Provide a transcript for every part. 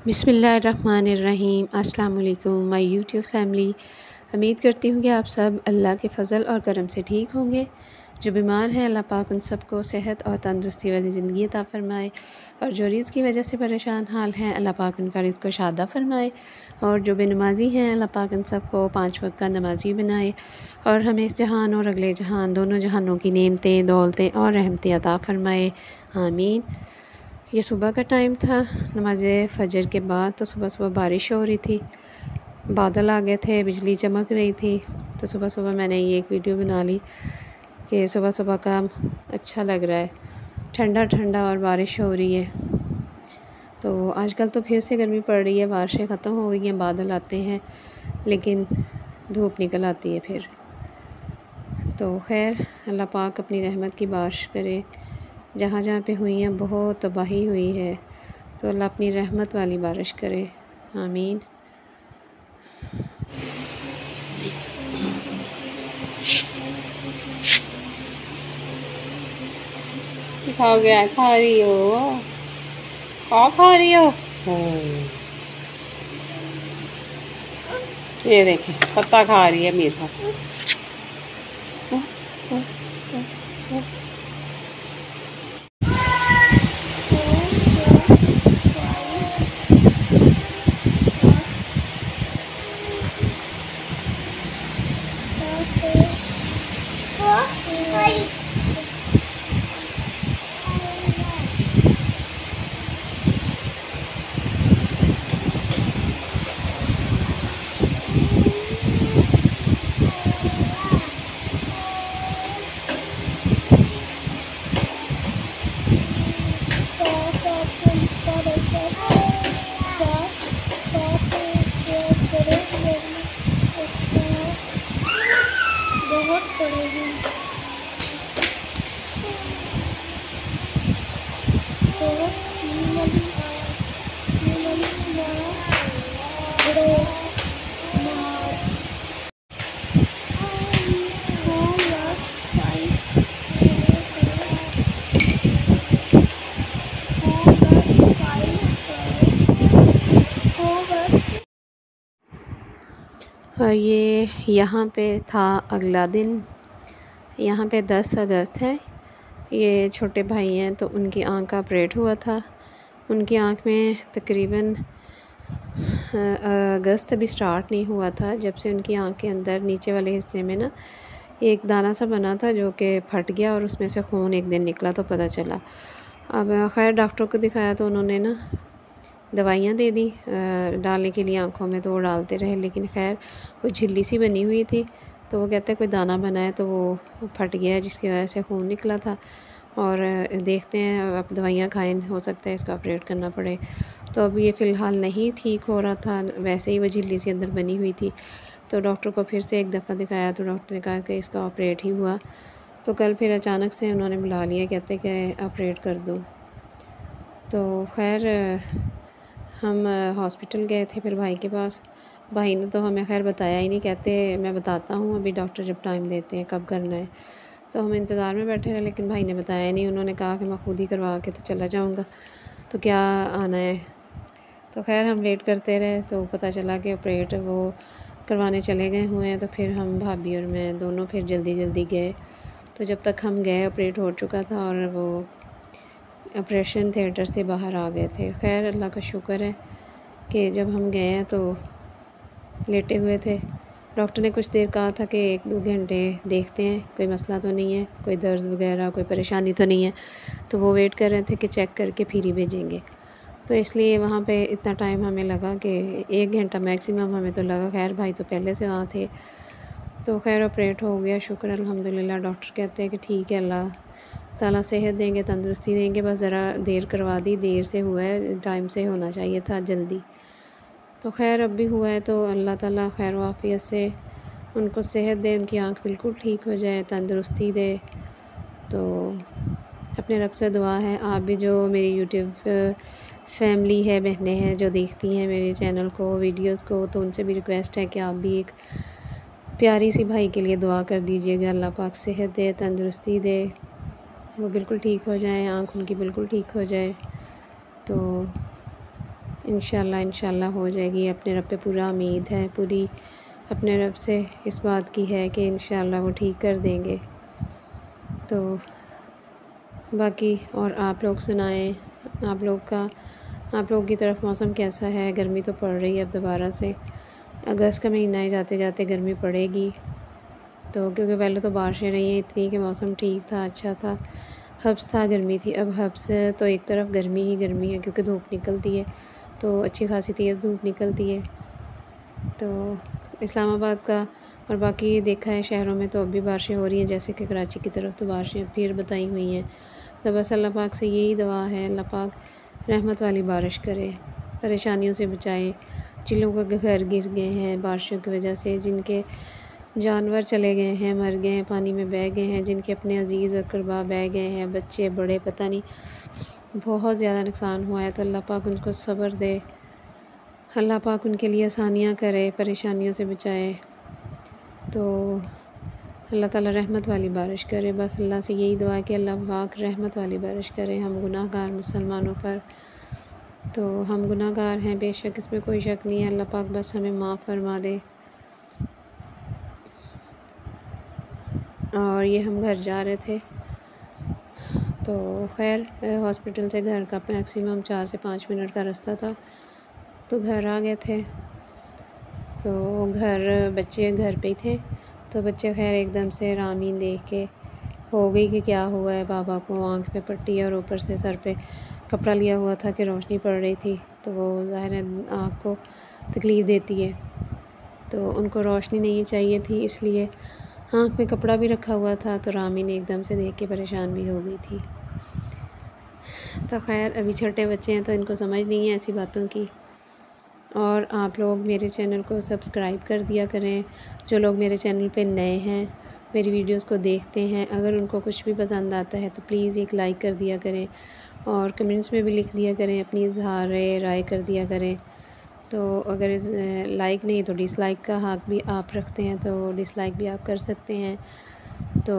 बिस्मिल्लाहिर्रहमानिर्रहीम। अस्सलाम वालेकुम माय यूट्यूब फैमिली। उम्मीद करती हूँ कि आप सब अल्लाह के फ़ज़ल और करम से ठीक होंगे। जो बीमार हैं अल्लाह पाक उन सबको सेहत और तंदुरुस्ती वाली ज़िंदगी अता फ़रमाए, और जो रिज़्क़ की वजह से परेशान हाल हैं अल्लाह पाक उनका रिज़्क़ को शादा फ़रमाए, और जो बेनमाज़ी हैं अल्लाह पाक उन सबको 5 वक़्त का नमाज़ी बनाए, और हमें इस जहान और अगले जहान दोनों जहानों की नेमतें, दौलतें और रहमतें अता फ़रमाए, आमीन। ये सुबह का टाइम था, नमाज़ फ़जर के बाद। तो सुबह सुबह बारिश हो रही थी, बादल आ गए थे, बिजली चमक रही थी। तो सुबह सुबह मैंने ये एक वीडियो बना ली कि सुबह सुबह का अच्छा लग रहा है, ठंडा ठंडा और बारिश हो रही है। तो आजकल तो फिर से गर्मी पड़ रही है, बारिशें ख़त्म हो गई हैं, बादल आते हैं लेकिन धूप निकल आती है फिर। तो खैर अल्लाह पाक अपनी रहमत की बारिश करे। जहाँ जहाँ पे हुई हैं बहुत तबाही हुई है, तो अल्लाह अपनी रहमत वाली बारिश करे, आमीन। खा गया, खा रही हो, खा रही हो। ये देखें पत्ता खा रही है मीठा। बहुत पड़ेगी, और ये यहाँ पे था अगला दिन। यहाँ पे 10 अगस्त है। ये छोटे भाई हैं तो उनकी आँख का ऑपरेट हुआ था। उनकी आँख में तकरीबन अगस्त अभी स्टार्ट नहीं हुआ था, जब से उनकी आँख के अंदर नीचे वाले हिस्से में ना एक दाना सा बना था जो कि फट गया, और उसमें से खून एक दिन निकला तो पता चला। अब खैर डॉक्टर को दिखाया तो उन्होंने ना दवाइयाँ दे दी डालने के लिए आँखों में, तो वो डालते रहे, लेकिन खैर वो झिल्ली सी बनी हुई थी। तो वो कहते हैं कोई दाना बना है तो वो फट गया है, जिसकी वजह से खून निकला था। और देखते हैं अब दवाइयाँ खाएं, हो सकता है इसका ऑपरेट करना पड़े। तो अब ये फ़िलहाल नहीं ठीक हो रहा था, वैसे ही वो झिल्ली सी अंदर बनी हुई थी। तो डॉक्टर को फिर से एक दफ़ा दिखाया तो डॉक्टर ने कहा कि इसका ऑपरेट ही हुआ। तो कल फिर अचानक से उन्होंने बुला लिया, कहते कि ऑपरेट कर दूँ। तो खैर हम हॉस्पिटल गए थे फिर भाई के पास। भाई ने तो हमें खैर बताया ही नहीं, कहते मैं बताता हूँ अभी डॉक्टर जब टाइम देते हैं कब करना है। तो हम इंतज़ार में बैठे रहे, लेकिन भाई ने बताया नहीं। उन्होंने कहा कि मैं खुद ही करवा के तो चला जाऊँगा, तो क्या आना है। तो खैर हम वेट करते रहे, तो पता चला कि ऑपरेट वो करवाने चले गए हुए हैं। तो फिर हम भाभी और मैं दोनों फिर जल्दी जल्दी गए। तो जब तक हम गए ऑपरेट हो चुका था और वो ऑपरेशन थिएटर से बाहर आ गए थे। खैर अल्लाह का शुक्र है कि जब हम गए हैं तो लेटे हुए थे। डॉक्टर ने कुछ देर कहा था कि 1-2 घंटे देखते हैं, कोई मसला तो नहीं है, कोई दर्द वगैरह कोई परेशानी तो नहीं है। तो वो वेट कर रहे थे कि चेक करके फिर ही भेजेंगे। तो इसलिए वहाँ पे इतना टाइम हमें लगा कि 1 घंटा मैक्सिमम हमें तो लगा। खैर भाई तो पहले से वहाँ थे। तो खैर ऑपरेट हो गया, शुक्र अल्हम्दुलिल्लाह। डॉक्टर कहते हैं कि ठीक है, अल्लाह ताला सेहत देंगे, तंदुरुस्ती देंगे, बस ज़रा देर करवा दी, देर से हुआ है, टाइम से होना चाहिए था, जल्दी। तो खैर अब भी हुआ है, तो अल्लाह ताला खैर वाफ़ियत से उनको सेहत दे, उनकी आँख बिल्कुल ठीक हो जाए, तंदुरुस्ती दे। तो अपने रब से दुआ है, आप भी जो मेरी यूट्यूब फैमिली है, बहनें हैं जो देखती हैं मेरे चैनल को, वीडियोज़ को, तो उनसे भी रिक्वेस्ट है कि आप भी एक प्यारी सी भाई के लिए दुआ कर दीजिएगा। अल्लाह पाक सेहत दे, तंदुरुस्ती दे, वो बिल्कुल ठीक हो जाएँ, आँख उनकी बिल्कुल ठीक हो जाए। तो इंशाल्लाह हो जाएगी। अपने रब पे पूरा उम्मीद है, पूरी अपने रब से इस बात की है कि इंशाल्लाह वो ठीक कर देंगे। तो बाकी और आप लोग सुनाएं, आप लोगों की तरफ मौसम कैसा है? गर्मी तो पड़ रही है अब दोबारा से, अगस्त का महीना है, जाते जाते गर्मी पड़ेगी। तो क्योंकि पहले तो बारिशें रही हैं इतनी कि मौसम ठीक था, अच्छा था, हब्स था, गर्मी थी। अब हब्स तो एक तरफ गर्मी ही गर्मी है क्योंकि धूप निकलती है, तो अच्छी खासी तेज़ धूप निकलती है। तो इस्लामाबाद का और बाकी देखा है शहरों में तो अब भी बारिशें हो रही हैं, जैसे कि कराची की तरफ तो बारिशें फिर बताई हुई हैं। तो बस अल्लाह पाक से यही दुआ है, अल्लाह पाक रहमत वाली बारिश करे, परेशानियों से बचाए। जिन लोगों के घर गिर गए हैं बारिशों की वजह से, जिनके जानवर चले गए हैं, मर गए हैं, पानी में बह गए हैं, जिनके अपने अजीज़ अक़रबा बह गए हैं, बच्चे बड़े पता नहीं, बहुत ज़्यादा नुकसान हुआ है। तो अल्लाह पाक उनको सब्र दे, अल्लाह पाक उनके लिए आसानियाँ करे, परेशानियों से बचाए। तो अल्लाह ताला रहमत वाली बारिश करे। बस अल्लाह से यही दुआ है कि अल्लाह पाक रहमत वाली बारिश करे हम गुनाहगार मुसलमानों पर। तो हम गुनाहगार हैं बेशक, इसमें कोई शक नहीं है। अल्लाह पाक बस हमें माफ़ फरमा दे। और ये हम घर जा रहे थे, तो खैर हॉस्पिटल से घर का मैक्सिमम 4 से 5 मिनट का रास्ता था, तो घर आ गए थे। तो बच्चे घर पे ही थे, तो बच्चे खैर एकदम से रामीन देख के हो गई कि क्या हुआ है। बाबा को आँख पे पट्टी और ऊपर से सर पे कपड़ा लिया हुआ था कि रोशनी पड़ रही थी, तो वो ज़ाहिर है आँख को तकलीफ़ देती है, तो उनको रोशनी नहीं चाहिए थी, इसलिए आँख में कपड़ा भी रखा हुआ था। तो रामीन एकदम से देख के परेशान भी हो गई थी। तो खैर अभी छोटे बच्चे हैं तो इनको समझ नहीं है ऐसी बातों की। और आप लोग मेरे चैनल को सब्सक्राइब कर दिया करें। जो लोग मेरे चैनल पे नए हैं, मेरी वीडियोस को देखते हैं, अगर उनको कुछ भी पसंद आता है तो प्लीज़ एक लाइक कर दिया करें, और कमेंट्स में भी लिख दिया करें, अपनी इज़हार राय कर दिया करें। तो अगर लाइक नहीं तो डिसलाइक का हक़ भी आप रखते हैं, तो डिसलाइक भी आप कर सकते हैं। तो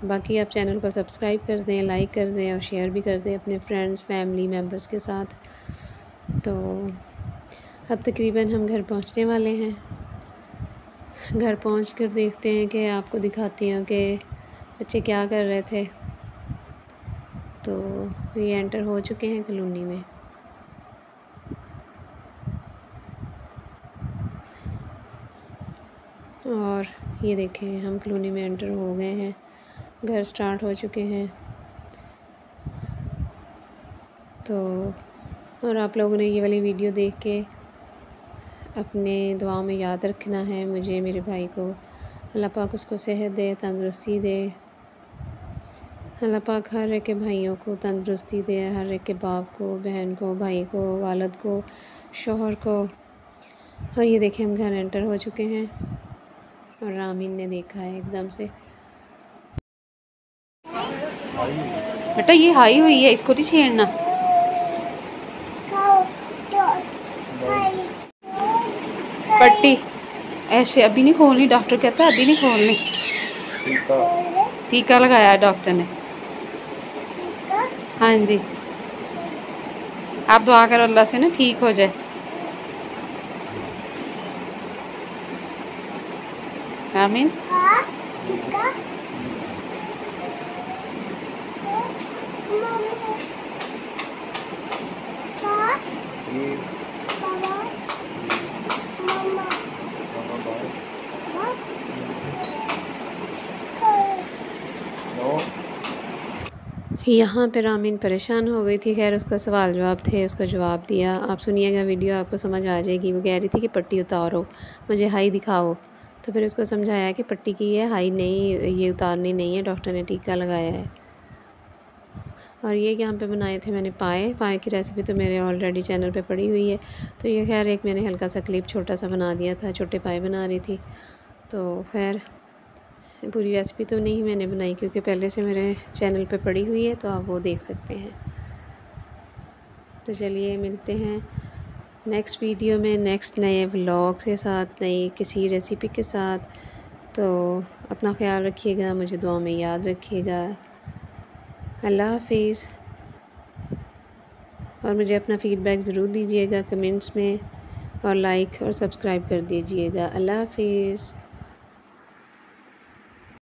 बाकी आप चैनल को सब्सक्राइब कर दें, लाइक कर दें और शेयर भी कर दें अपने फ्रेंड्स फैमिली मेम्बर्स के साथ। तो अब तकरीबन हम घर पहुंचने वाले हैं। घर पहुंचकर देखते हैं कि आपको दिखाती हूँ कि बच्चे क्या कर रहे थे। तो ये एंटर हो चुके हैं कॉलोनी में। और ये देखें हम कॉलोनी में एंटर हो गए हैं, घर स्टार्ट हो चुके हैं। तो और आप लोगों ने ये वाली वीडियो देख के अपने दुआओं में याद रखना है मुझे, मेरे भाई को। अल्लाह पाक उसको सेहत दे, तंदुरुस्ती दे। अल्लाह पाक हर एक के भाइयों को तंदुरुस्ती दे, हर एक के बाप को, बहन को, भाई को, वालिद को, शौहर को। और ये देखें हम घर एंटर हो चुके हैं और रामीन ने देखा है एकदम से। बेटा ये हाई हुई है, इसको नहीं छेड़ना। पट्टी ऐसे अभी नहीं खोलनी, डॉक्टर कहता है अभी नहीं खोलनी। टीका लगाया डॉक्टर ने। हाँ जी, आप दुआ करो अल्लाह से ना ठीक हो जाए। आमीन। यहाँ पे रामीन परेशान हो गई थी। खैर उसका सवाल जवाब थे, उसका जवाब दिया। आप सुनिएगा वीडियो, आपको समझ आ जाएगी। वो कह रही थी कि पट्टी उतारो, मुझे हाई दिखाओ। तो फिर उसको समझाया कि पट्टी की है, हाई नहीं, ये उतारनी नहीं है, डॉक्टर ने टीका लगाया है। और ये यहाँ पे बनाए थे मैंने पाए की रेसिपी तो मेरे ऑलरेडी चैनल पे पड़ी हुई है। तो ये खैर एक मैंने हल्का सा क्लिप छोटा सा बना दिया था, छोटे पाए बना रही थी। तो खैर पूरी रेसिपी तो नहीं मैंने बनाई क्योंकि पहले से मेरे चैनल पे पड़ी हुई है, तो आप वो देख सकते हैं। तो चलिए मिलते हैं नेक्स्ट वीडियो में, नेक्स्ट नए व्लॉग के साथ, नई किसी रेसिपी के साथ। तो अपना ख्याल रखिएगा, मुझे दुआ में याद रखिएगा। अल्लाह हाफिज़। और मुझे अपना फ़ीडबैक ज़रूर दीजिएगा कमेंट्स में, और लाइक और सब्सक्राइब कर दीजिएगा। अल्लाह हाफ़िज़।